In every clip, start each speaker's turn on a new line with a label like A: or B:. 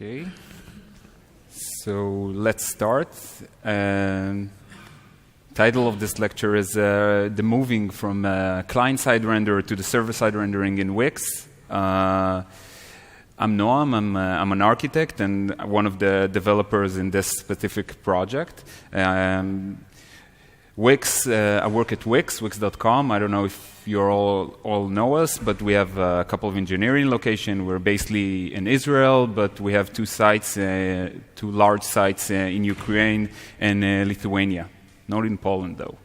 A: Okay, so let's start. Title of this lecture is the moving from client-side render to the server-side rendering in Wix. I'm Noam. I'm an architect and one of the developers in this specific project. Wix, I work at Wix, Wix.com. I don't know if you all know us, but we have a couple of engineering locations. We're basically in Israel, but we have two sites, two large sites in Ukraine and Lithuania. Not in Poland, though.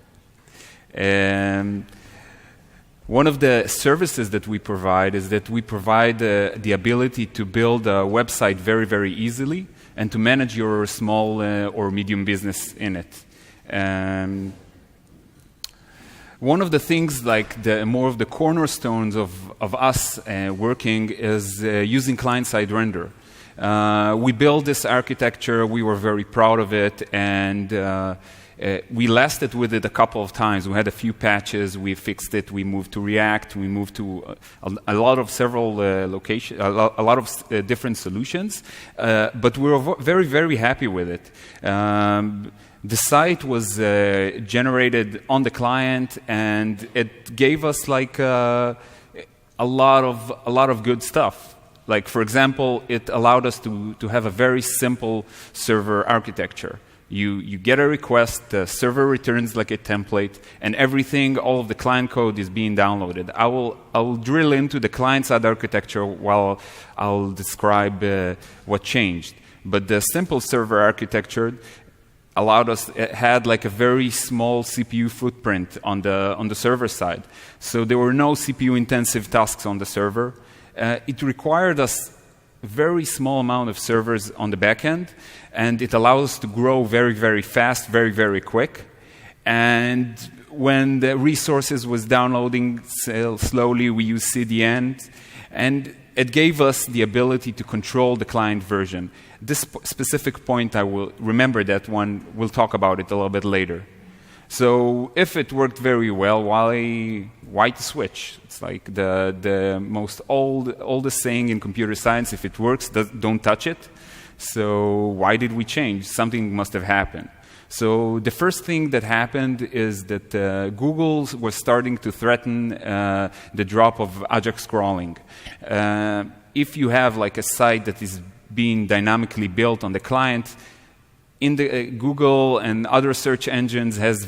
A: One of the services that we provide is that we provide the ability to build a website very, very easily and to manage your small or medium business in it. One of the things, like more of the cornerstones of us working is using client-side render. We built this architecture, we were very proud of it, and we lasted with it a couple of times. We had a few patches, we fixed it, we moved to React, we moved to a lot of several locations, a lot of different solutions, but we were very, very happy with it. The site was generated on the client, and it gave us like a lot of good stuff. Like, for example, it allowed us to have a very simple server architecture. You get a request, the server returns like a template, and everything, all of the client code is being downloaded. I will drill into the client-side architecture while I'll describe what changed. But the simple server architecture allowed us, it had like a very small CPU footprint on the server side. So there were no CPU-intensive tasks on the server. It required us a very small amount of servers on the back end, and it allowed us to grow very, very fast, very, very quick. And when the resources was downloading slowly, we used CDN, and it gave us the ability to control the client version. This specific point, I will remember that one. We'll talk about it a little bit later. So if it worked very well, why to switch? It's like the most oldest saying in computer science: if it works, don't touch it. So why did we change? Something must have happened. So the first thing that happened is that Google was starting to threaten the drop of Ajax crawling. If you have like a site that is being dynamically built on the client, in the Google and other search engines has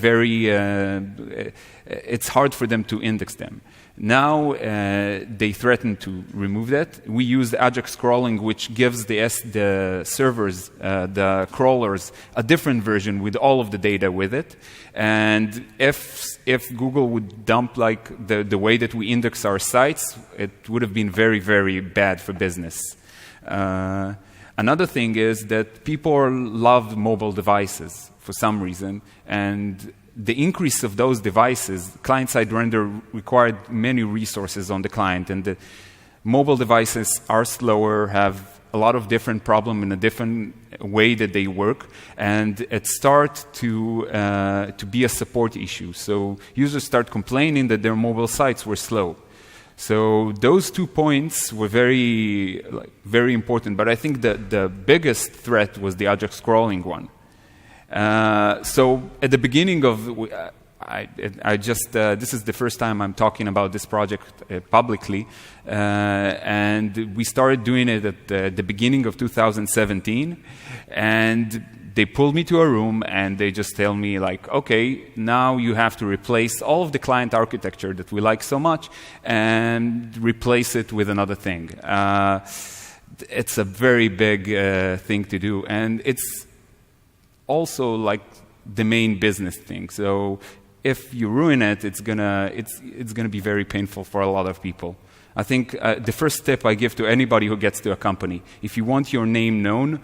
A: it's hard for them to index them. Now they threaten to remove that. We use Ajax crawling, which gives the servers, the crawlers, a different version with all of the data with it. And if Google would dump like the way that we index our sites, it would have been very, very bad for business. Another thing is that people love mobile devices for some reason, and the increase of those devices, client-side render required many resources on the client, and the mobile devices are slower, have a lot of different problems in a different way that they work, and it starts to be a support issue. So users start complaining that their mobile sites were slow. So those 2 points were very important, but I think that the biggest threat was the Ajax crawling one. So at the beginning of, this is the first time I'm talking about this project publicly, and we started doing it at the beginning of 2017, and they pulled me to a room and they just tell me like, okay, now you have to replace all of the client architecture that we like so much and replace it with another thing. It's a very big thing to do, and it's also like the main business thing. So if you ruin it, it's gonna be very painful for a lot of people. I think the first tip I give to anybody who gets to a company: if you want your name known,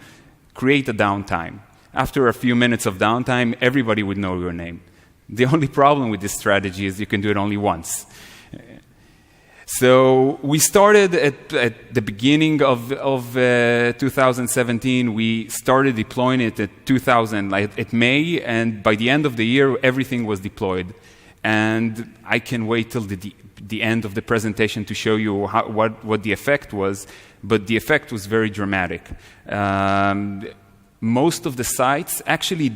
A: create a downtime. After a few minutes of downtime, everybody would know your name. The only problem with this strategy is you can do it only once. So we started at the beginning of 2017. We started deploying it at May, and by the end of the year, everything was deployed. And I can wait till the end of the presentation to show you what the effect was, but the effect was very dramatic. Most of the sites, actually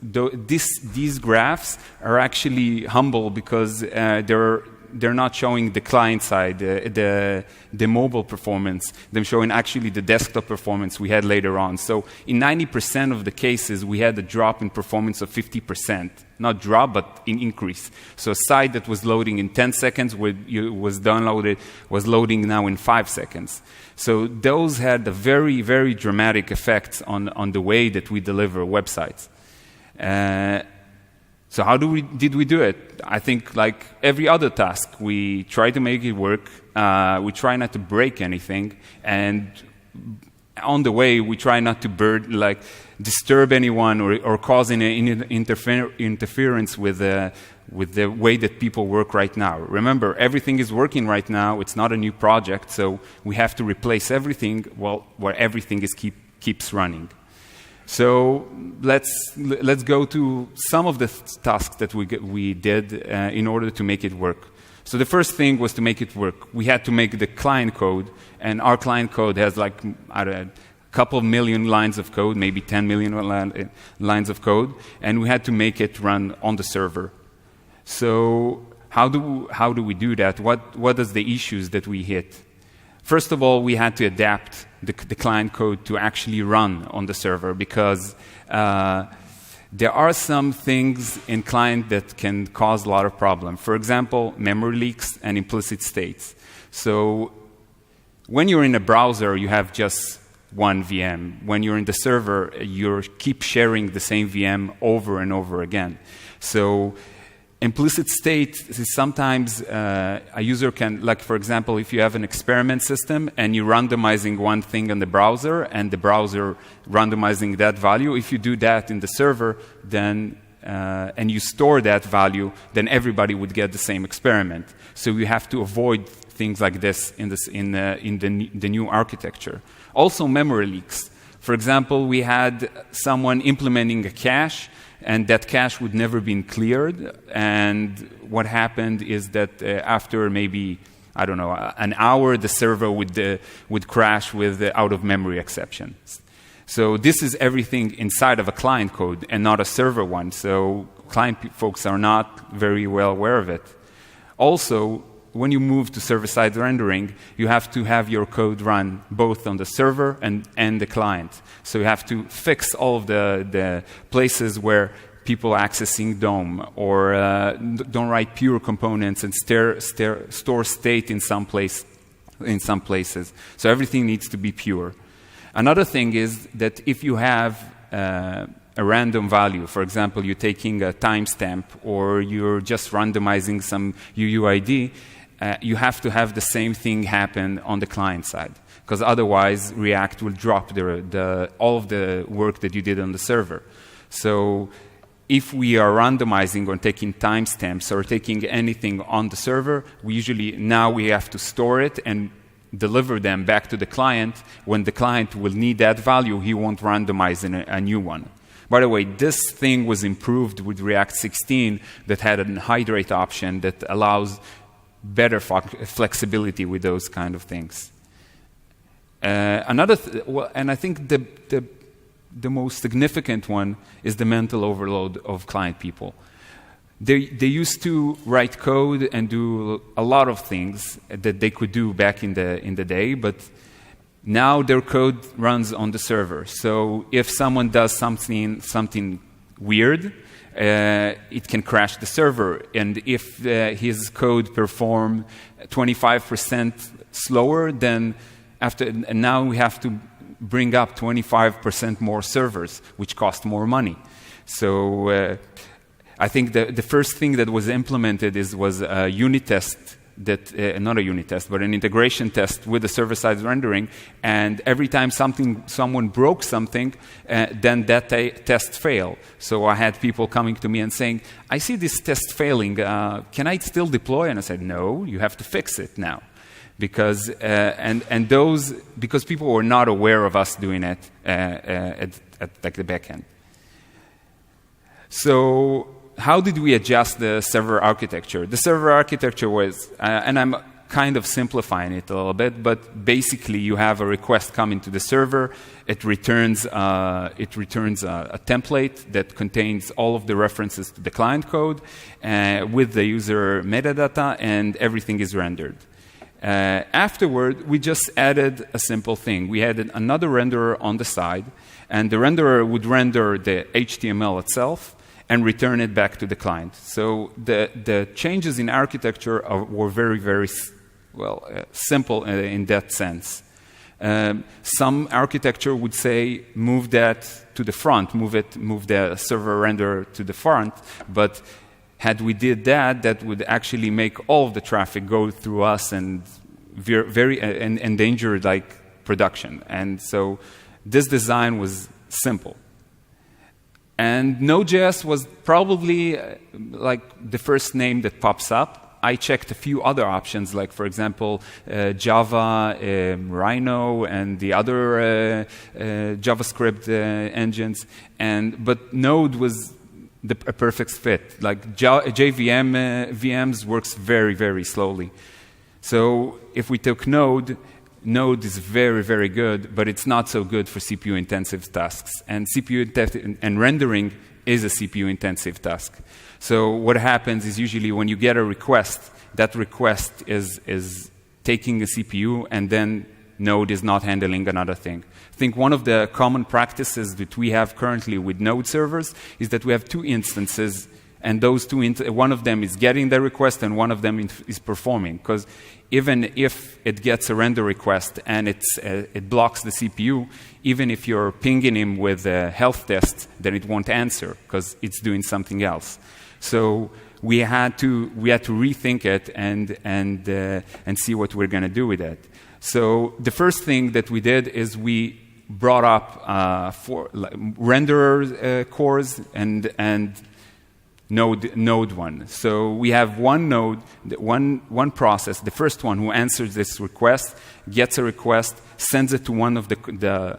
A: these graphs are actually humble because they're not showing the client side, the mobile performance. They're showing actually the desktop performance we had later on. So in 90% of the cases, we had a drop in performance of 50%. Not drop, but in increase. So a site that was loading in 10 seconds was loading now in 5 seconds. So those had a very, very dramatic effect on the way that we deliver websites. So how did we do it? I think like every other task, we try to make it work. We try not to break anything, and on the way, we try not to disturb anyone or cause any interference with the way that people work right now. Remember, everything is working right now. It's not a new project, so we have to replace everything where everything keeps running. So let's go to some of the tasks that we did in order to make it work. So the first thing was to make it work. We had to make the client code, and our client code has like a couple million lines of code, maybe 10 million lines of code, and we had to make it run on the server. So how do we do that? What is the issues that we hit? First of all, we had to adapt the client code to actually run on the server because there are some things in client that can cause a lot of problems. For example, memory leaks and implicit states. So when you're in a browser, you have just one VM. When you're in the server, you keep sharing the same VM over and over again. So implicit state is sometimes a user can, like for example, if you have an experiment system and you're randomizing one thing in the browser and the browser randomizing that value, if you do that in the server, then and you store that value, then everybody would get the same experiment. So you have to avoid things like this in the new architecture. Also, memory leaks. For example, we had someone implementing a cache, and that cache would never been cleared. And what happened is that after maybe, I don't know, an hour, the server would crash with out-of-memory exceptions. So this is everything inside of a client code and not a server one. So client folks are not very well aware of it. Also, when you move to server-side rendering, you have to have your code run both on the server and the client. So you have to fix all of the places where people accessing DOM or don't write pure components and store state in some places. So everything needs to be pure. Another thing is that if you have a random value, for example, you're taking a timestamp or you're just randomizing some UUID, you have to have the same thing happen on the client side, because otherwise React will drop all of the work that you did on the server. So if we are randomizing or taking timestamps or taking anything on the server, we have to store it and deliver them back to the client. When the client will need that value, he won't randomize a new one. By the way, this thing was improved with React 16 that had an hydrate option that allows better flexibility with those kind of things. And I think the most significant one is the mental overload of client people. They used to write code and do a lot of things that they could do back in the day, but now their code runs on the server. So if someone does something weird, it can crash the server. And if his code performs 25% slower, then now we have to bring up 25% more servers, which cost more money. So I think the first thing that was implemented was a unit test, not a unit test, but an integration test with the server-side rendering. And every time someone broke something, then that test failed. So I had people coming to me and saying, I see this test failing. Can I still deploy? And I said, no, you have to fix it now. Because because people were not aware of us doing it at like the back end. So how did we adjust the server architecture? The server architecture was, and I'm kind of simplifying it a little bit, but basically you have a request coming to the server. It returns a template that contains all of the references to the client code with the user metadata, and everything is rendered. Afterward, we just added a simple thing. We added another renderer on the side, and the renderer would render the HTML itself and return it back to the client. So the changes in architecture were very, very simple in that sense. Some architecture would say move that to the front, move the server renderer to the front, but had we did that, that would actually make all of the traffic go through us and very endanger like production. And so this design was simple. And Nodejs was probably like the first name that pops up. I checked a few other options, like, for example, Java, Rhino, and the other JavaScript engines. But Node was a perfect fit. Like JVM VMs works very, very slowly. So if we took Node is very, very good, but it's not so good for CPU-intensive tasks. And and rendering is a CPU-intensive task. So what happens is usually when you get a request, that request is taking a CPU, and then Node is not handling another thing. I think one of the common practices that we have currently with Node servers is that we have two instances, and those two, one of them is getting the request and one of them is performing. Because even if it gets a render request and it blocks the CPU, even if you're pinging him with a health test, then it won't answer because it's doing something else. So we had to rethink it and see what we're going to do with it. So the first thing that we did is we brought up renderer cores and node one. So we have one node, one process, the first one who answers this request, gets a request, sends it to one of the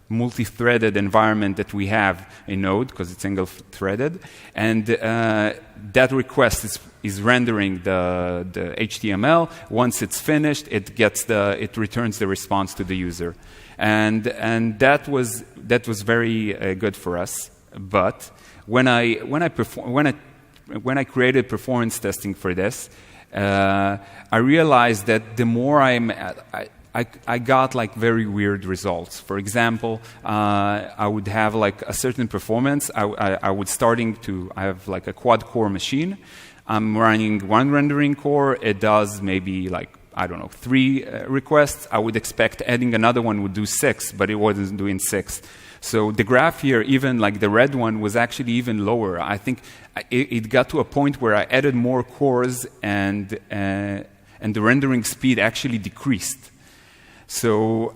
A: multi-threaded environment that we have in Node, because it's single-threaded, and that request is rendering the HTML. Once it's finished, it returns the response to the user, and that was very good for us. But when I created performance testing for this, I realized that the more I got like very weird results. For example, I would have like a certain performance. I have like a quad-core machine. I'm running one rendering core. It does maybe like, I don't know, 3 requests. I would expect adding another one would do 6, but it wasn't doing 6. So the graph here, even like the red one, was actually even lower. I think it got to a point where I added more cores and the rendering speed actually decreased. So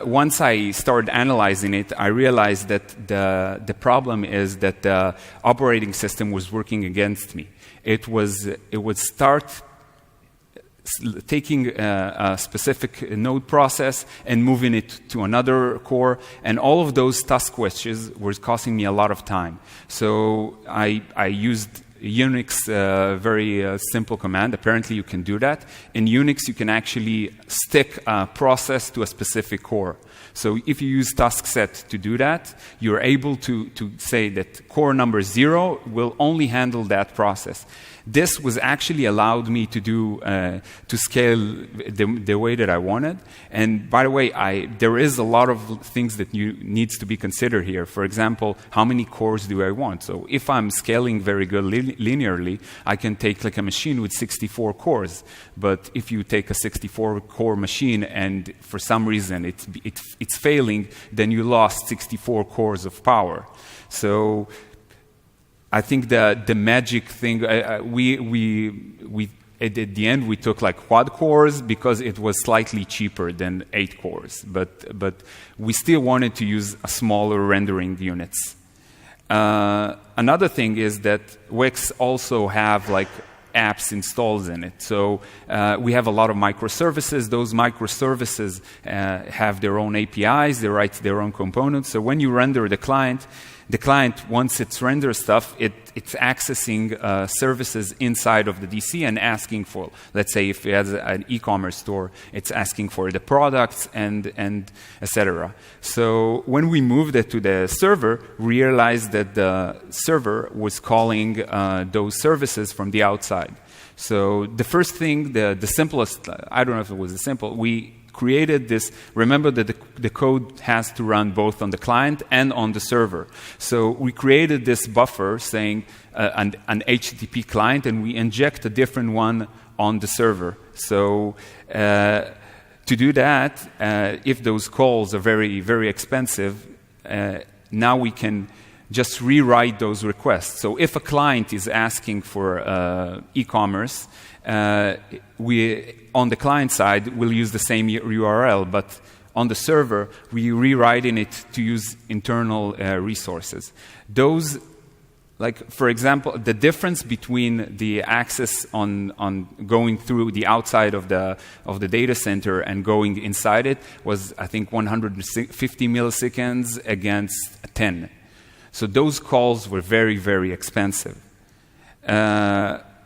A: once I started analyzing it, I realized that the problem is that the operating system was working against me. It would start taking a specific node process and moving it to another core, and all of those task switches were costing me a lot of time. So I used Unix, very simple command. Apparently you can do that. In Unix you can actually stick a process to a specific core. So if you use task set to do that, you're able to say that core number 0 will only handle that process. This was actually allowed me to do to scale the way that I wanted. And by the way, there is a lot of things that needs to be considered here. For example, how many cores do I want? So if I'm scaling very good linearly, I can take like a machine with 64 cores. But if you take a 64-core machine and for some reason it's failing, then you lost 64 cores of power. So I think the magic thing, we at the end we took like quad cores because it was slightly cheaper than 8 cores, but we still wanted to use a smaller rendering units. Another thing is that Wix also have like apps installed in it. So we have a lot of microservices. Those microservices have their own APIs. They write their own components. So when you render the client, the client, once it's render stuff, it's accessing services inside of the DC and asking for, let's say if it has an e-commerce store, it's asking for the products and etc. So when we moved it to the server, we realized that the server was calling those services from the outside. So the first thing, the simplest, I don't know if it was simple, we created this. Remember that the code has to run both on the client and on the server. So we created this buffer saying an HTTP client, and we inject a different one on the server. So to do that, if those calls are very, very expensive, now we can just rewrite those requests. So if a client is asking for e-commerce, we, on the client side, will use the same URL, but on the server, we rewriting it to use internal resources. Those, like, for example, the difference between the access on going through the outside of the data center and going inside it was, I think, 150 milliseconds against 10. So those calls were very, very expensive.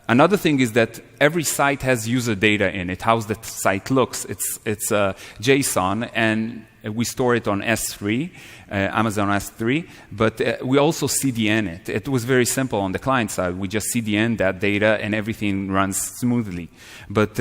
A: Another thing is that every site has user data in it, how the site looks. It's JSON, and we store it on S3, Amazon S3, but we also CDN it. It was very simple on the client side. We just CDN that data, and everything runs smoothly. But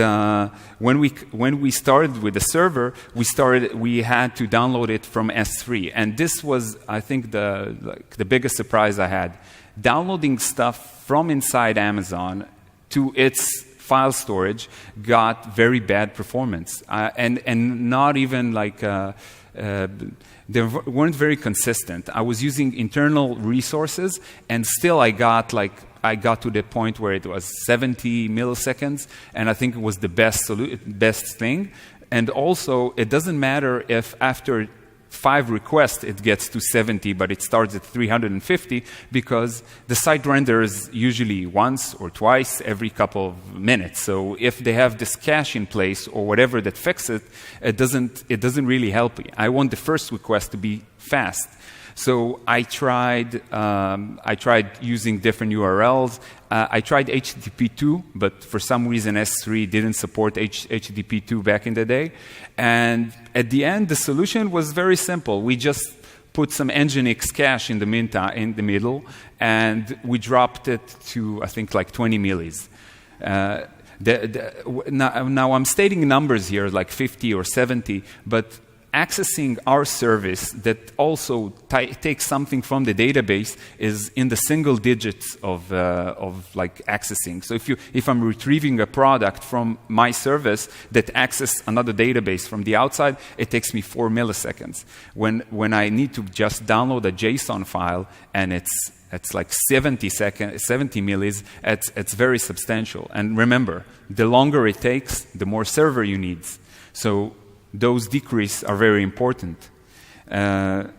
A: when we started with the server, we had to download it from S3, and this was, I think, the biggest surprise I had. Downloading stuff from inside Amazon to its file storage got very bad performance, and not even like they weren't very consistent. I was using internal resources, and still I got to the point where it was 70 milliseconds, and I think it was the best thing. And also, it doesn't matter if after 5 requests it gets to 70, but it starts at 350, because the site renders usually once or twice every couple of minutes. So if they have this cache in place or whatever that fixes it, it doesn't really help. I want the first request to be fast. So I tried using different URLs. I tried HTTP2, but for some reason S3 didn't support HTTP2 back in the day. And at the end, the solution was very simple. We just put some Nginx cache in the middle, and we dropped it to, I think, like 20 millis. Now I'm stating numbers here, like 50 or 70, but accessing our service that also takes something from the database is in the single digits of like accessing. So if I'm retrieving a product from my service that access another database from the outside, it takes me 4 milliseconds. When I need to just download a JSON file and it's like 70 millis, it's very substantial. And remember, the longer it takes, the more server you need. So those decreases are very important. The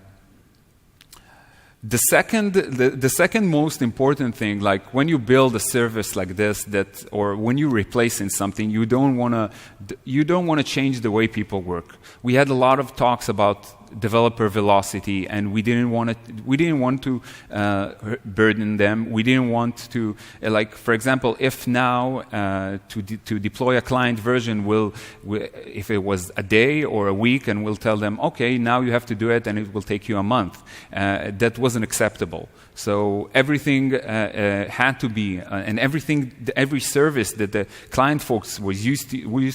A: second most important thing, like when you build a service like this, or when you're replacing something, you don't want to change the way people work. We had a lot of talks about developer velocity, and we didn't want to burden them. We didn't want to, like, for example, if now to deploy a client version if it was a day or a week, and we'll tell them, okay, now you have to do it, and it will take you a month. That wasn't acceptable. So everything had to be, and every service that the client folks we used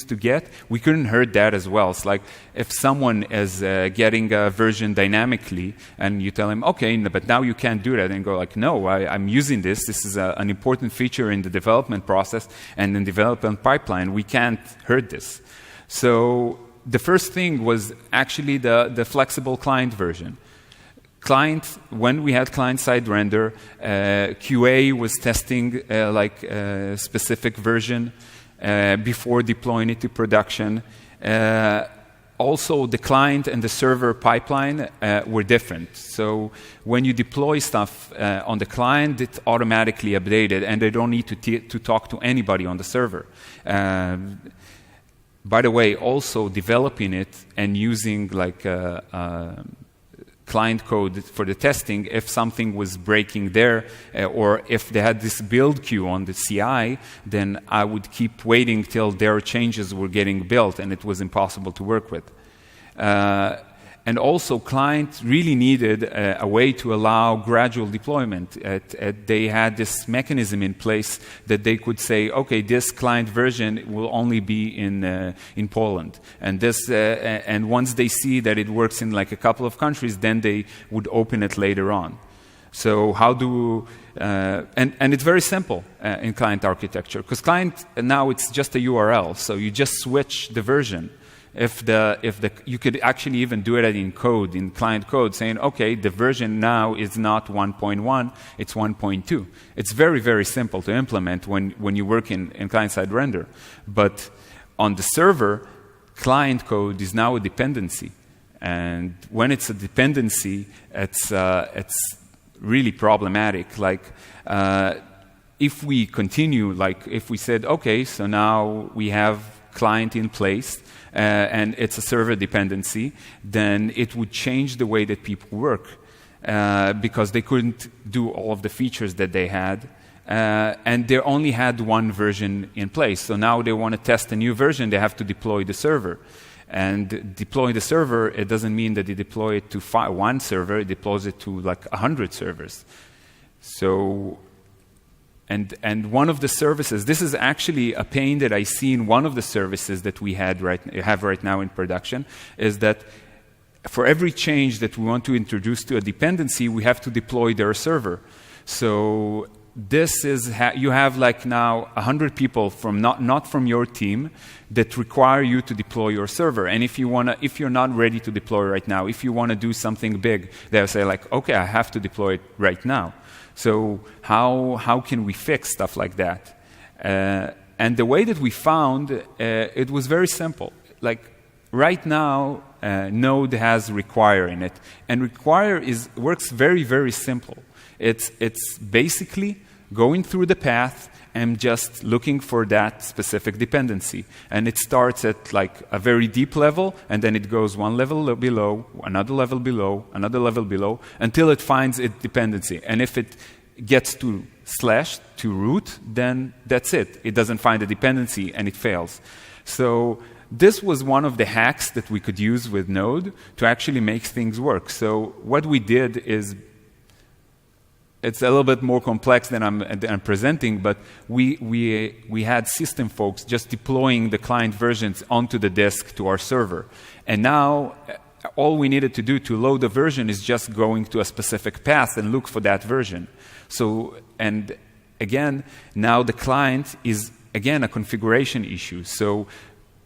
A: to get, we couldn't hurt that as well. It's like if someone is getting a version dynamically, and you tell him, okay, but now you can't do that, and go like, no, I'm using this. This is an important feature in the development process and in the development pipeline. We can't hurt this. So the first thing was actually the flexible client version. When we had client-side render, QA was testing like a specific version before deploying it to production. Also, the client and the server pipeline were different. So when you deploy stuff on the client, it's automatically updated, and they don't need to talk to anybody on the server. By the way, also developing it and using like client code for the testing if something was breaking there, or if they had this build queue on the CI, then I would keep waiting till their changes were getting built, and it was impossible to work with. And also, client really needed a way to allow gradual deployment. They had this mechanism in place that they could say, okay, this client version will only be in Poland, and this and once they see that it works in like a couple of countries, then they would open it later on. So how do and it's very simple in client architecture, because client now it's just a URL, so you just switch the version. You could actually even do it in code, in client code, saying, okay, the version now is not 1.1, it's 1.2. It's very, very simple to implement when you work in client-side render. But on the server, client code is now a dependency. And when it's a dependency, it's really problematic. Like, if we continue, like if we said, okay, so now we have client in place, and it's a server dependency, then it would change the way that people work, because they couldn't do all of the features that they had, and they only had one version in place. So now they want to test a new version, they have to deploy the server. And deploy the server, it doesn't mean that they deploy it to one server, it deploys it to like 100 servers. So And one of the services, this is actually a pain that I see in one of the services that we have right now in production, is that for every change that we want to introduce to a dependency, we have to deploy their server. So this is, you have like now 100 people from not from your team that require you to deploy your server. And if you're not ready to deploy right now, if you want to do something big, they'll say like, okay, I have to deploy it right now. So how can we fix stuff like that? And the way that we found, it was very simple. Like right now, Node has require in it, and require works very, very simple. It's basically going through the path and just looking for that specific dependency. And it starts at like a very deep level, and then it goes one level below, another level below, another level below, until it finds its dependency. And if it gets to slash, to root, then that's it. It doesn't find a dependency, and it fails. So this was one of the hacks that we could use with Node to actually make things work. So what we did is, it's a little bit more complex than I'm presenting, but we had system folks just deploying the client versions onto the disk to our server. And now all we needed to do to load the version is just going to a specific path and look for that version. So, and again, now the client is, again, a configuration issue. So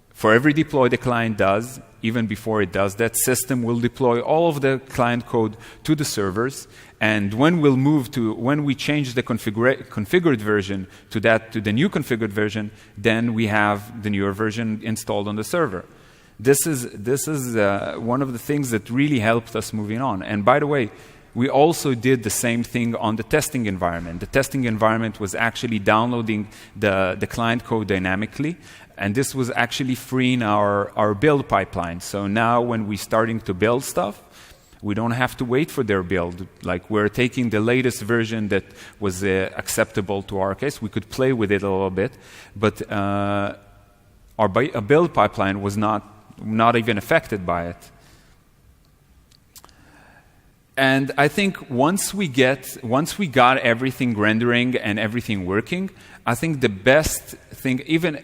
A: for every deploy the client does, even before it does, that system will deploy all of the client code to the servers. And when we change the configured version to the new configured version, then we have the newer version installed on the server. This is one of the things that really helped us moving on. And by the way, we also did the same thing on the testing environment. The testing environment was actually downloading the client code dynamically, and this was actually freeing our build pipeline. So now when we're starting to build stuff, we don't have to wait for their build. Like, we're taking the latest version that was acceptable to our case. We could play with it a little bit, but our build pipeline was not even affected by it. And I think once we got everything rendering and everything working, I think the best thing, even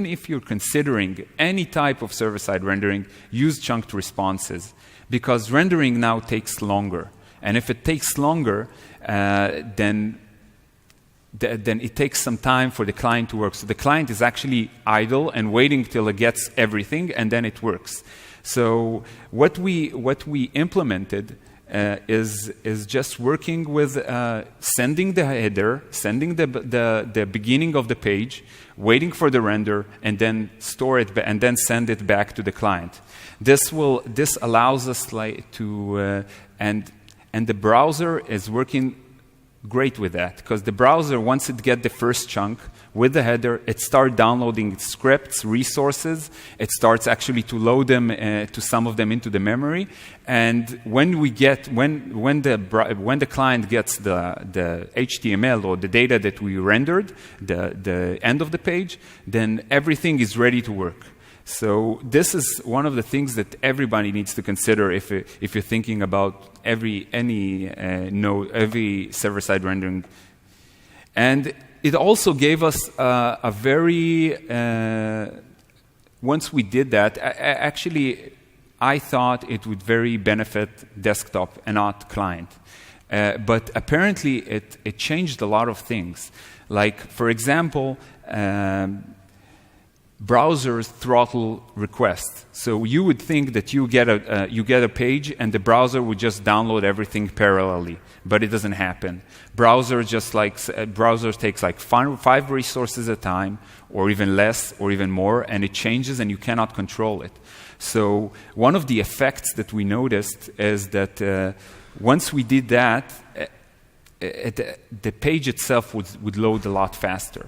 A: if you're considering any type of server-side rendering, use chunked responses, because rendering now takes longer. And if it takes longer, then it takes some time for the client to work. So the client is actually idle and waiting till it gets everything, and then it works. So what we implemented is just working with sending the header, sending the beginning of the page, waiting for the render, and then store it and then send it back to the client. This allows us to and the browser is working great with that, because the browser, once it gets the first chunk with the header, it starts downloading scripts, resources. It starts actually to load them, to some of them into the memory. And when the client gets the HTML or the data that we rendered, the end of the page, then everything is ready to work. So this is one of the things that everybody needs to consider if you're thinking about every server-side rendering. And it also gave us a very once we did that, actually I thought it would very benefit desktop and not client. But apparently it changed a lot of things. Like, for example, browsers throttle requests. So you would think that you get a page and the browser would just download everything parallelly, but it doesn't happen. Browsers takes like 5 resources at a time, or even less, or even more, and it changes and you cannot control it. So one of the effects that we noticed is that once we did that, the page itself would load a lot faster.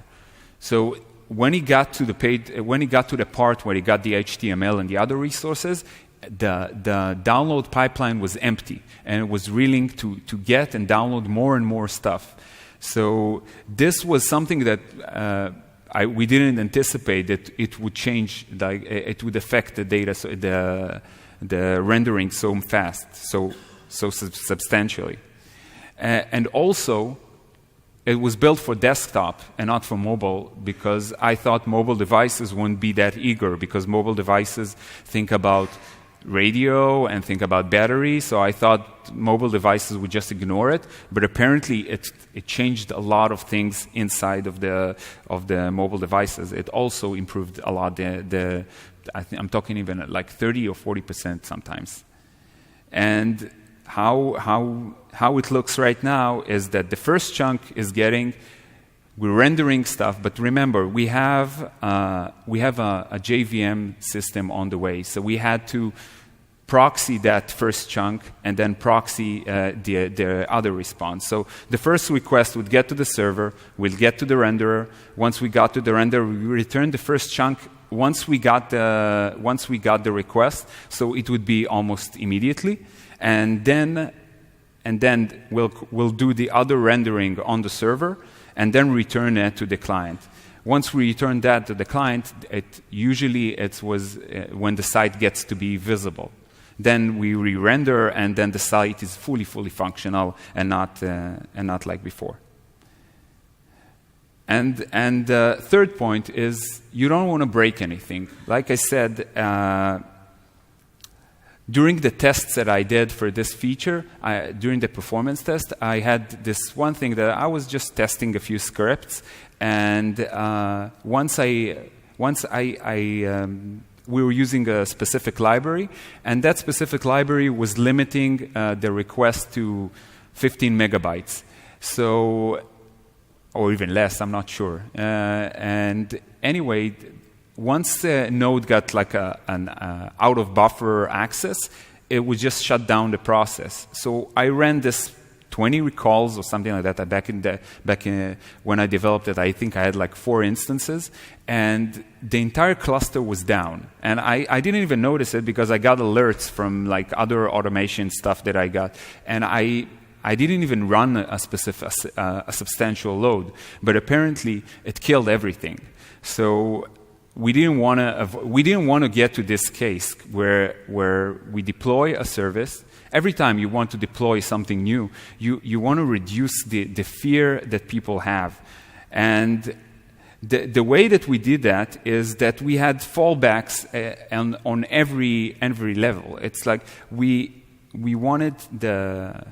A: So when he got to the page, when he got to the part where he got the HTML and the other resources, the download pipeline was empty, and it was willing to get and download more and more stuff. So this was something that we didn't anticipate that it would change, like it would affect the data, so the rendering so fast, so substantially, and also. It was built for desktop and not for mobile, because I thought mobile devices wouldn't be that eager, because mobile devices think about radio and think about battery, so I thought mobile devices would just ignore it. But apparently it changed a lot of things inside of the mobile devices. It also improved a lot. I'm talking even like 30 or 40% sometimes. And how it looks right now is that the first chunk is we're rendering stuff, but remember, we have a JVM system on the way, so we had to proxy that first chunk and then proxy the other response. So the first request would get to the server, we'll get to the renderer. Once we got to the renderer, we return the first chunk. Once we got the request, so it would be almost immediately. And then we'll do the other rendering on the server, and then return it to the client. Once we return that to the client, it was when the site gets to be visible. Then we re-render, and then the site is fully functional and not like before. And the third point is you don't want to break anything. Like I said. During the tests that I did for this feature, during the performance test, I had this one thing that I was just testing a few scripts, and we were using a specific library, and that specific library was limiting the request to 15 megabytes, so, or even less, I'm not sure. And anyway. Once the node got like an out-of-buffer access, it would just shut down the process. So I ran this 20 recalls or something like that. Back in when I developed it, I think I had like 4 instances, and the entire cluster was down. And I didn't even notice it because I got alerts from like other automation stuff that I got, and I didn't even run a substantial load, but apparently it killed everything. So. We didn't want to get to this case where we deploy a service. Every time you want to deploy something new, you want to reduce the fear that people have. And the way that we did that is that we had fallbacks on every level. It's like we wanted to,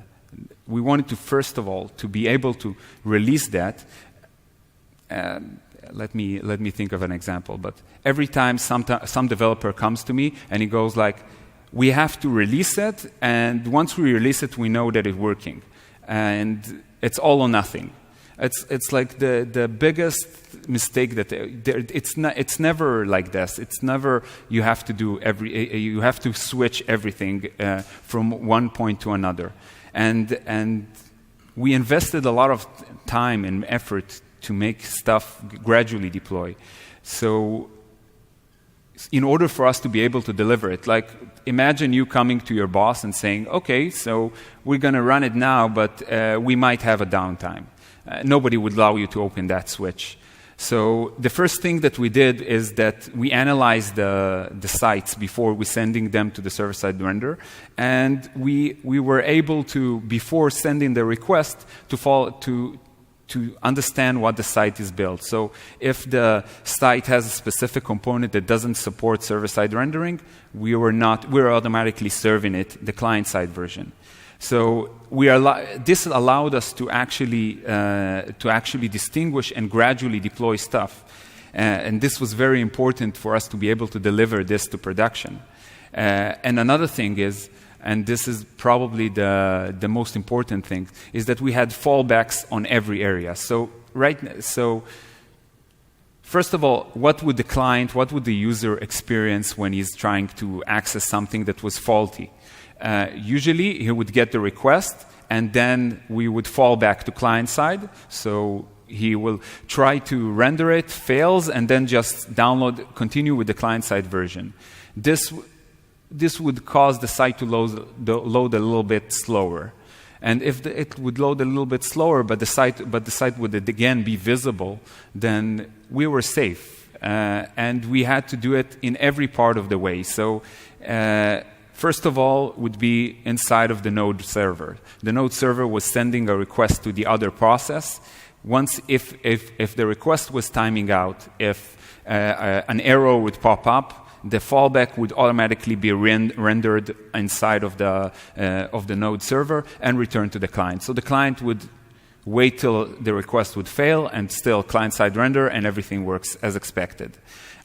A: first of all, to be able to release that. Let me think of an example. But every time some developer comes to me and he goes like, we have to release it, and once we release it, we know that it's working, and it's all or nothing. It's like the biggest mistake that it's never like this. It's never you have to switch everything from one point to another, and we invested a lot of time and effort to make stuff gradually deploy. So in order for us to be able to deliver it, like imagine you coming to your boss and saying, okay, so we're going to run it now, but we might have a downtime. Nobody would allow you to open that switch. So the first thing that we did is that we analyzed the sites before we sending them to the server-side render, and we were able to, before sending the request, to understand what the site is built. So if the site has a specific component that doesn't support server-side rendering, we're automatically serving it the client-side version. So this allowed us to actually distinguish and gradually deploy stuff. And this was very important for us to be able to deliver this to production. And another thing is, and this is probably the most important thing, is that we had fallbacks on every area. So first of all, what would the user experience when he's trying to access something that was faulty? Usually, he would get the request, and then we would fall back to client side. So he will try to render it, fails, and then just continue with the client side version. This would cause the site to load a little bit slower. And if it would load a little bit slower, but the site would again be visible, then we were safe. And we had to do it in every part of the way. So first of all would be inside of the node server. The node server was sending a request to the other process. Once, if the request was timing out, if an error would pop up, the fallback would automatically be rendered inside of the node server and return to the client. So the client would wait till the request would fail and still client-side render, and everything works as expected.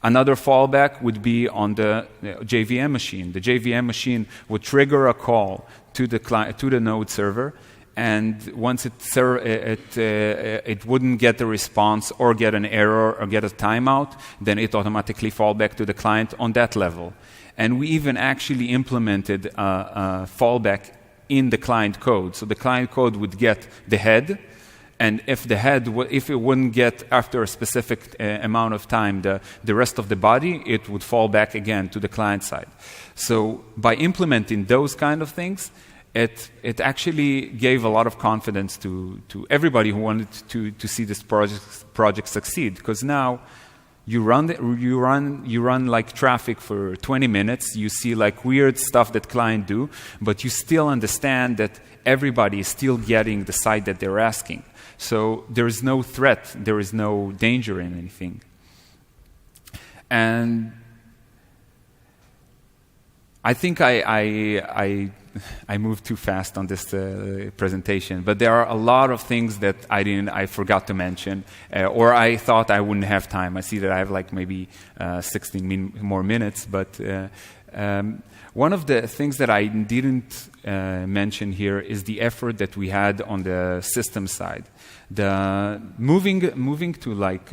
A: Another fallback would be on the JVM machine. The JVM machine would trigger a call to the node server, and once it wouldn't get the response or get an error or get a timeout, then it automatically fall back to the client on that level. And we even actually implemented a fallback in the client code. So the client code would get the head, and if it wouldn't get after a specific amount of time the rest of the body, it would fall back again to the client side. So by implementing those kind of things, it actually gave a lot of confidence to everybody who wanted to see this project succeed, because now you run like traffic for 20 minutes. You see like weird stuff that client do, but you still understand that everybody is still getting the site that they're asking. So there is no threat, there is no danger in anything. And I think I moved too fast on this presentation, but there are a lot of things that I forgot to mention, or I thought I wouldn't have time. I see that I have like maybe 16 more minutes, but one of the things that I didn't mention here is the effort that we had on the system side. Moving to like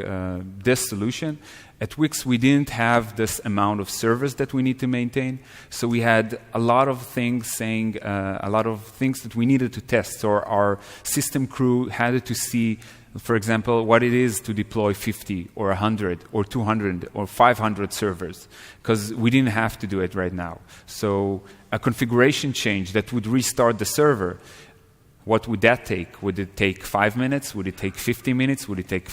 A: this solution, at Wix we didn't have this amount of servers that we need to maintain, so we had a lot of things that we needed to test. So our system crew had to see, for example, what it is to deploy 50 or 100 or 200 or 500 servers, because we didn't have to do it right now. So a configuration change that would restart the server, what would that take? Would it take 5 minutes? Would it take 50 minutes? Would it take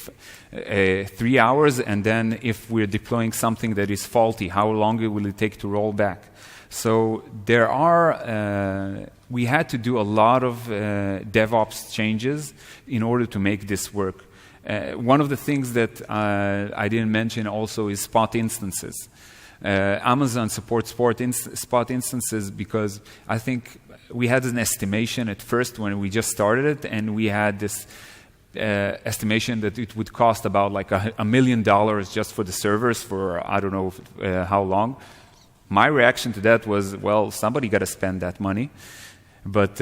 A: 3 hours? And then if we're deploying something that is faulty, how long will it take to roll back? So we had to do a lot of DevOps changes in order to make this work. One of the things that I didn't mention also is spot instances. Amazon supports spot instances because I think we had an estimation at first when we just started it, and we had this estimation that it would cost about like $1 million just for the servers for I don't know how long. My reaction to that was, well, somebody got to spend that money. But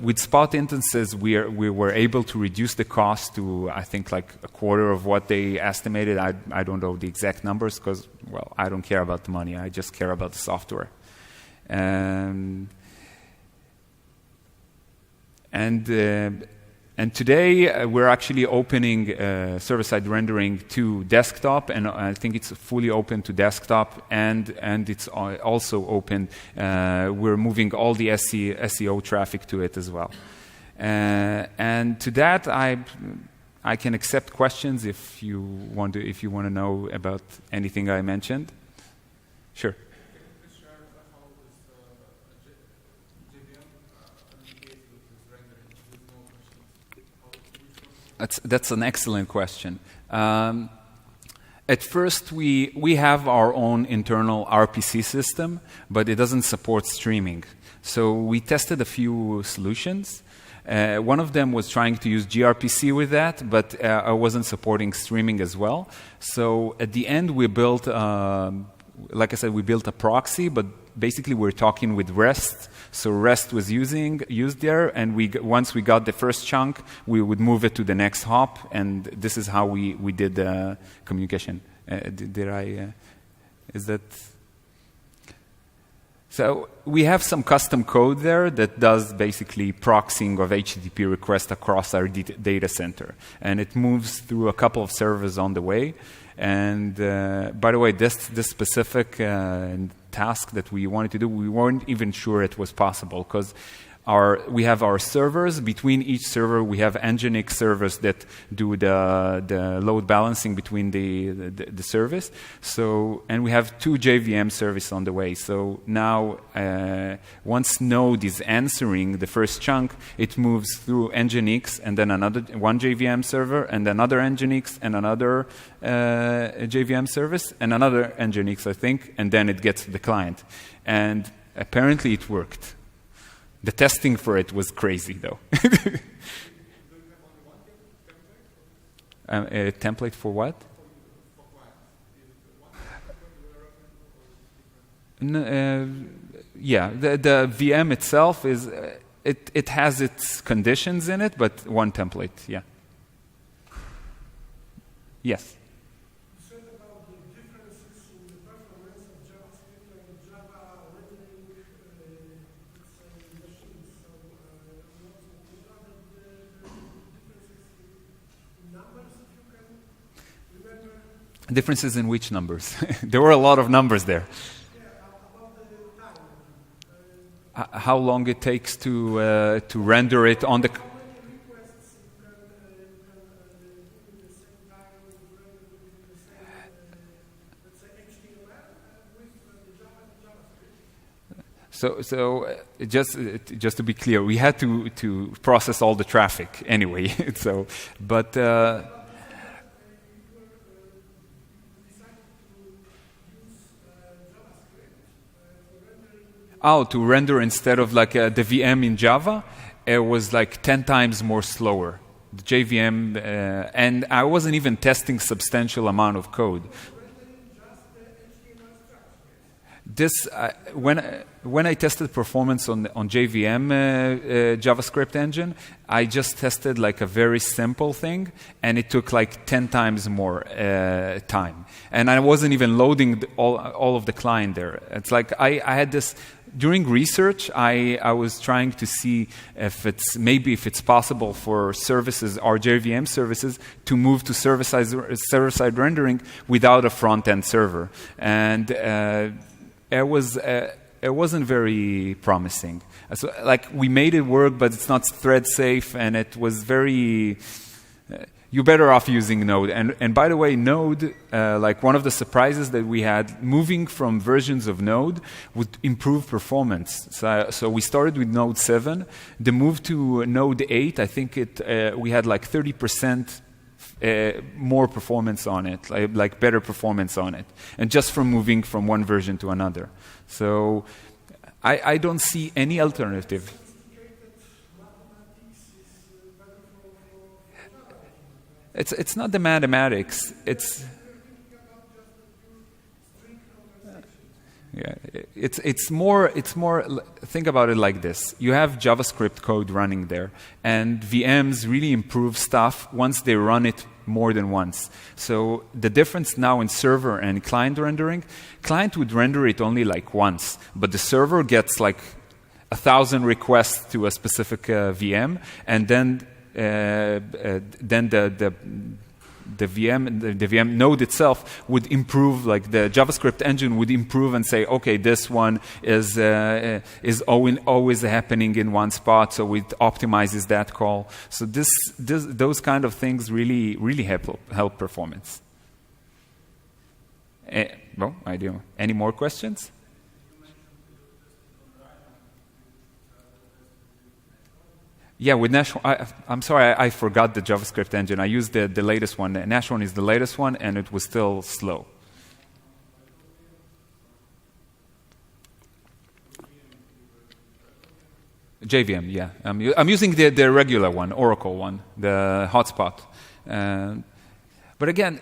A: with spot instances, we were able to reduce the cost to, I think, like a quarter of what they estimated. I don't know the exact numbers because, well, I don't care about the money. I just care about the software. And And today we're actually opening server-side rendering to desktop, and I think it's fully open to desktop, and it's also open. We're moving all the SEO traffic to it as well. And to that, I can accept questions if you want to know about anything I mentioned. Sure. That's an excellent question. At first, we have our own internal RPC system, but it doesn't support streaming. So we tested a few solutions. One of them was trying to use gRPC with that, but I wasn't supporting streaming as well. So at the end, we built, like I said, we built a proxy, but basically we're talking with REST. So REST was used there, and once we got the first chunk, we would move it to the next hop, and this is how we did the communication. Is that? So we have some custom code there that does basically proxying of HTTP requests across our data center, and it moves through a couple of servers on the way. And by the way, this specific task that we wanted to do, we weren't even sure it was possible, because we have our servers. Between each server, we have Nginx servers that do the load balancing between the service. So, and we have 2 JVM services on the way. So now, once Node is answering the first chunk, it moves through Nginx, and then one JVM server, and another Nginx, and another JVM service, and another Nginx, I think, and then it gets to the client. And apparently it worked. The testing for it was crazy, though. A template for what? Yeah, the VM itself is it has its conditions in it, but one template. Yeah. Yes. Differences in which numbers? There were a lot of numbers there. How long it takes to render it on the... So just to be clear, we had to process all the traffic anyway. So, but... to render instead of like the VM in Java, it was like 10 times more slower. The JVM, and I wasn't even testing substantial amount of code. This when I tested performance on JVM JavaScript engine, I just tested like a very simple thing, and it took like 10 times more time. And I wasn't even loading all of the client there. It's like I had this. During research, I was trying to see if it's possible for services, our JVM services, to move to server-side rendering without a front-end server, and it wasn't very promising. So, like, we made it work, but it's not thread safe, and it was very. You're better off using Node. And by the way, Node, like one of the surprises that we had, moving from versions of Node would improve performance. So we started with Node 7. The move to Node 8, I think we had like 30% more performance on it, like better performance on it. And just from moving from one version to another. So I don't see any alternative. It's not the mathematics. It's more. Think about it like this: you have JavaScript code running there, and VMs really improve stuff once they run it more than once. So the difference now in server and client rendering, client would render it only like once, but the server gets like 1,000 requests to a specific VM, and then the VM node itself would improve, like the JavaScript engine would improve and say, okay, this one is always happening in one spot, so it optimizes that call. So those kind of things really help performance. Well, I do. Any more questions? Yeah, with Nash, I'm sorry, I forgot the JavaScript engine. I used the latest one. Nash one is the latest one, and it was still slow. JVM, yeah. I'm using the regular one, Oracle one, the hotspot. But again,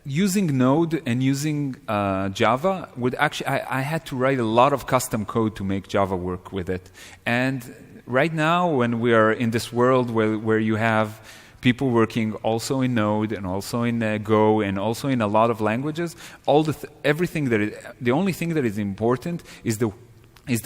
A: using Node and using Java would actually, I had to write a lot of custom code to make Java work with it. And right now, when we are in this world where you have people working also in Node and also in Go and also in a lot of languages, the only thing that is important is the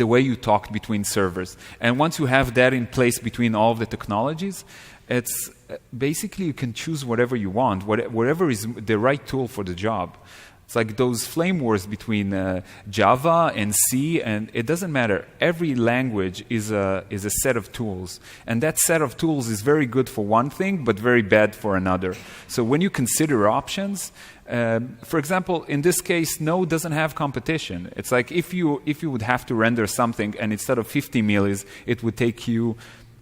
A: way you talk between servers. And once you have that in place between all of the technologies, it's basically you can choose whatever you want, whatever is the right tool for the job. It's like those flame wars between Java and C, and it doesn't matter. Every language is a set of tools, and that set of tools is very good for one thing, but very bad for another. So when you consider options, for example, in this case, Node doesn't have competition. It's like if you would have to render something, and instead of 50 millis, it would take you,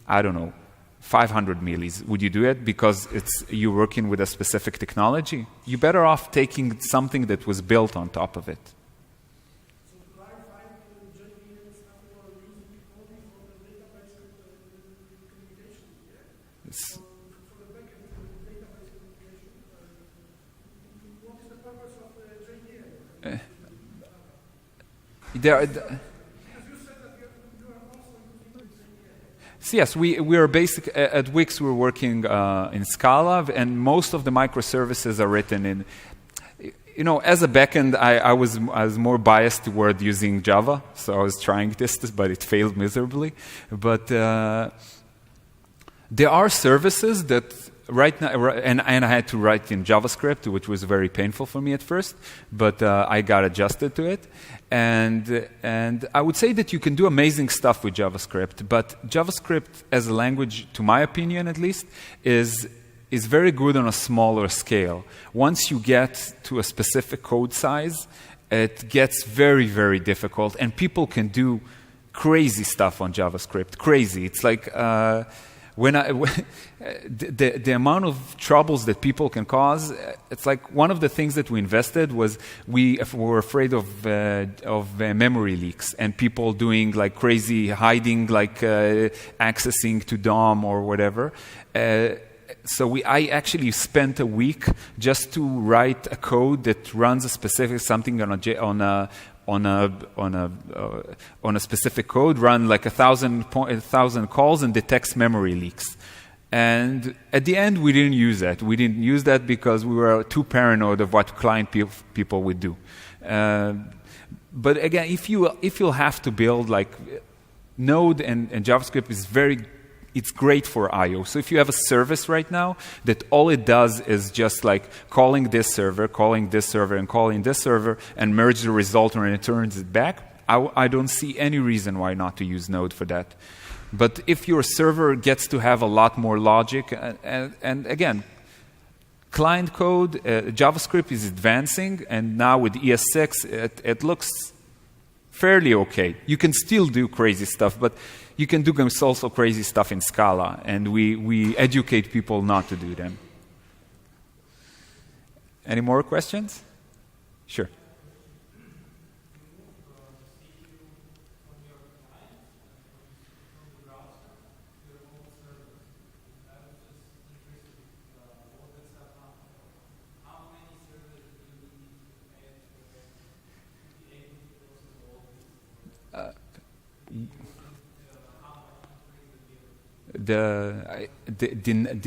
A: I don't know, 500 millis. Would you do it because you're working with a specific technology? You're better off taking something that was built on top of it.
B: So to clarify, JVM is not for using only for the database communication, yeah? For the backend database communication, what is the purpose of JVM?
A: Yes, we are basic at Wix. We're working in Scala, and most of the microservices are written in. You know, as a backend, I was more biased toward using Java, so I was trying this, but it failed miserably. But there are services that right now, and I had to write in JavaScript, which was very painful for me at first, but I got adjusted to it. And I would say that you can do amazing stuff with JavaScript, but JavaScript as a language, to my opinion at least, is very good on a smaller scale. Once you get to a specific code size, it gets very, very difficult, and people can do crazy stuff on JavaScript. Crazy. It's like the amount of troubles that people can cause. It's like one of the things that we invested was we were afraid of memory leaks and people doing like crazy hiding, like accessing to DOM or whatever. So I actually spent a week just to write a code that runs a specific something on a specific code, run like 1,000 calls and detects memory leaks. And at the end, we didn't use that. We didn't use that because we were too paranoid of what client people would do. But again, if you'll have to build like Node and JavaScript is it's great for I/O. So if you have a service right now that all it does is just like calling this server, and calling this server, and merge the result and returns it back, I don't see any reason why not to use Node for that. But if your server gets to have a lot more logic, and again, client code, JavaScript is advancing, and now with ES6, it looks fairly okay. You can still do crazy stuff, but you can do also crazy stuff in Scala, and we educate people not to do them. Any more questions? Sure. The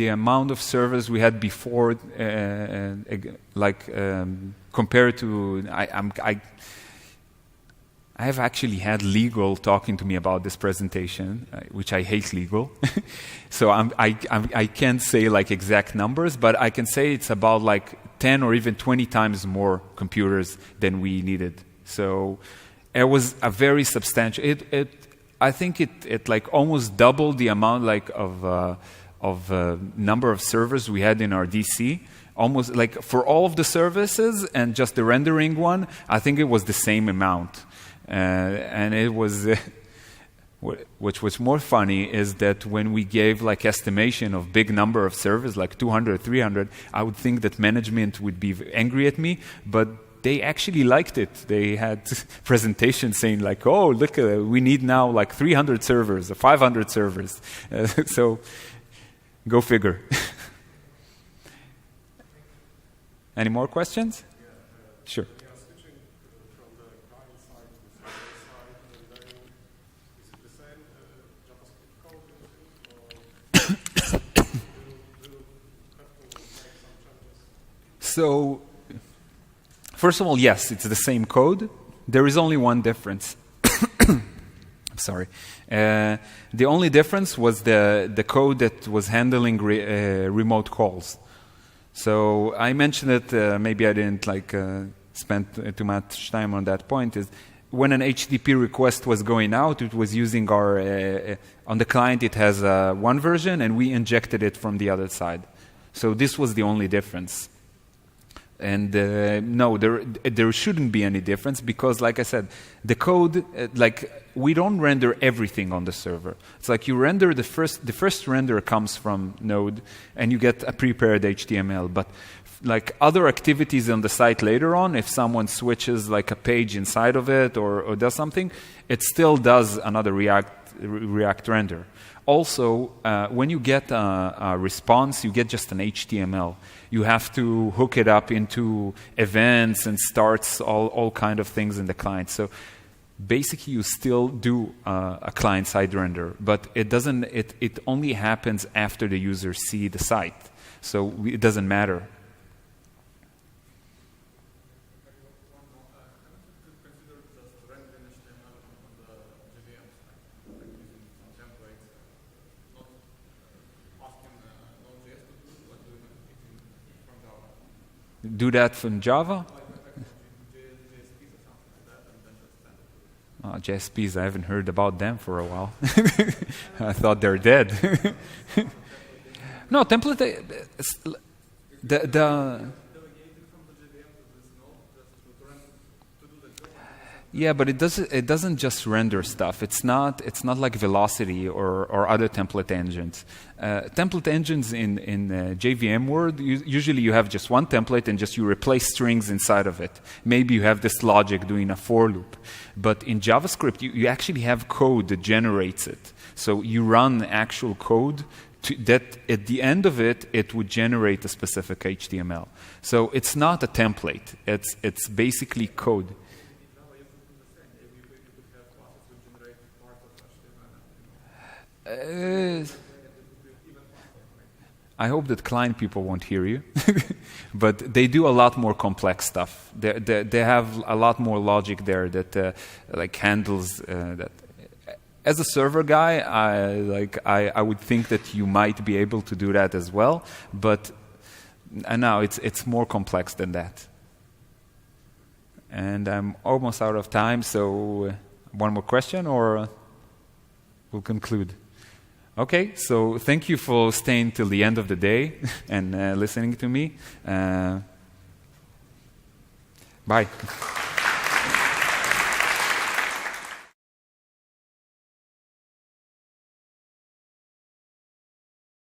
A: amount of servers we had before, compared to I have actually had legal talking to me about this presentation, which I hate legal. So I can't say like exact numbers, but I can say it's about like 10 or even 20 times more computers than we needed. So it was a very substantial. I think it like almost doubled the amount like of number of servers we had in our DC. Almost like for all of the services and just the rendering one, I think it was the same amount. And it was, which was more funny is that when we gave like estimation of big number of servers, like 200, 300, I would think that management would be angry at me, but they actually liked it. They had presentations saying like, oh, look, we need now like 300 servers or 500 servers. So go figure. Any more questions? Sure. So, first of all, yes, it's the same code. There is only one difference. Sorry. The only difference was the code that was handling remote calls. So I mentioned it, maybe I didn't like spend too much time on that point, is when an HTTP request was going out, it was using our, on the client it has one version and we injected it from the other side. So this was the only difference. And no, there shouldn't be any difference because, like I said, the code, like we don't render everything on the server. It's like you render the first render comes from Node, and you get a prepared HTML. But like other activities on the site later on, if someone switches like a page inside of it or does something, it still does another React render. Also, when you get a response, you get just an HTML. You have to hook it up into events and starts all kind of things in the client. So basically, you still do a client-side render, but it doesn't. It only happens after the user see the site, so it doesn't matter. Do that from Java? JSPs, I haven't heard about them for a while. I thought they're dead. No, template. Yeah, but it doesn't just render stuff. It's not like Velocity or other template engines. Template engines in JVM world, usually you have just one template and just you replace strings inside of it. Maybe you have this logic doing a for loop. But in JavaScript, you actually have code that generates it. So you run actual code that at the end of it, it would generate a specific HTML. So it's not a template. It's basically code. I hope that client people won't hear you, but they do a lot more complex stuff. They have a lot more logic there that like handles that. As a server guy, I would think that you might be able to do that as well, but no, it's more complex than that. And I'm almost out of time, so one more question or we'll conclude. Okay, so thank you for staying till the end of the day and listening to me. Bye.